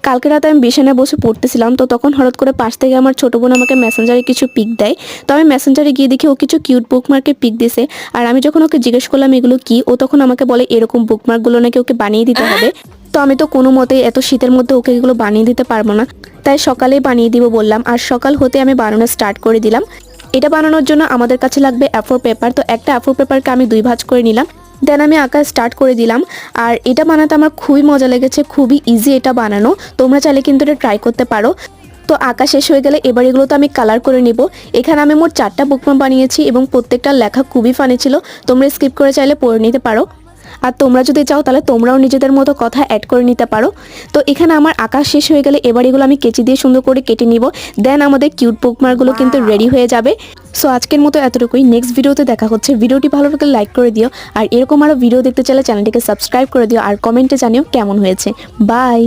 কালকে রাতে আমি বিছানায় বসে পড়তেছিলাম, তো তখন হঠাৎ করে পাশ থেকে আমার ছোট বোন আমাকে মেসেঞ্জারে কিছু পিক দেয়। তো আমি মেসেঞ্জারে গিয়ে দেখি ও কিছু কিউট বুকমার্কের পিক দিছে। আর আমি যখন ওকে জিজ্ঞেস করলাম এগুলো কি, ও তখন আমাকে বলে এরকম বুকমার্কগুলো নাকি ওকে বানিয়ে দিতে হবে। তো আমি তো কোনো মতেই এত শীতের মধ্যে ওকে এগুলো বানিয়ে দিতে পারবো না, তাই সকালেই বানিয়ে দিব বললাম। আর সকাল হতে আমি বানানো স্টার্ট করে দিলাম। এটা বানানোর জন্য আমাদের কাছে লাগবে A4 পেপার। তো একটা A4 পেপারকে আমি 2 ভাঁজ করে নিলাম, দেন আমি আঁকা স্টার্ট করে দিলাম। আর এটা বানাতে আমার খুবই মজা লেগেছে, খুবই ইজি এটা বানানো। তোমরা চাইলে কিন্তু এটা ট্রাই করতে পারো। তো আঁকা শেষ হয়ে গেলে এবার এগুলো তো আমি কালার করে নিব। এখানে আমি মোট 4টা বুকমার্ক বানিয়েছি এবং প্রত্যেকটা লেখা খুবই ফানি ছিল। তোমরা স্কিপ করে চাইলে পড়ে নিতে পারো। আর তোমরা যদি চাও তাহলে তোমরাও নিজেদের মতো কথা অ্যাড করে নিতে পারো। তো এখানে আমার আঁকা শেষ হয়ে গেলে এবার এগুলো আমি কেচি দিয়ে সুন্দর করে কেটে নিব। দেন আমাদের কিউট বুকমার্কগুলো কিন্তু রেডি হয়ে যাবে। সো আজকের মতো এতটুকুই। নেক্সট ভিডিওতে দেখা হচ্ছে। ভিডিওটি ভালো লাগলে লাইক করে দিও, আর এরকম আরও ভিডিও দেখতে চাইলে চ্যানেলটিকে সাবস্ক্রাইব করে দিও, আর কমেন্টে জানিও কেমন হয়েছে। বাই।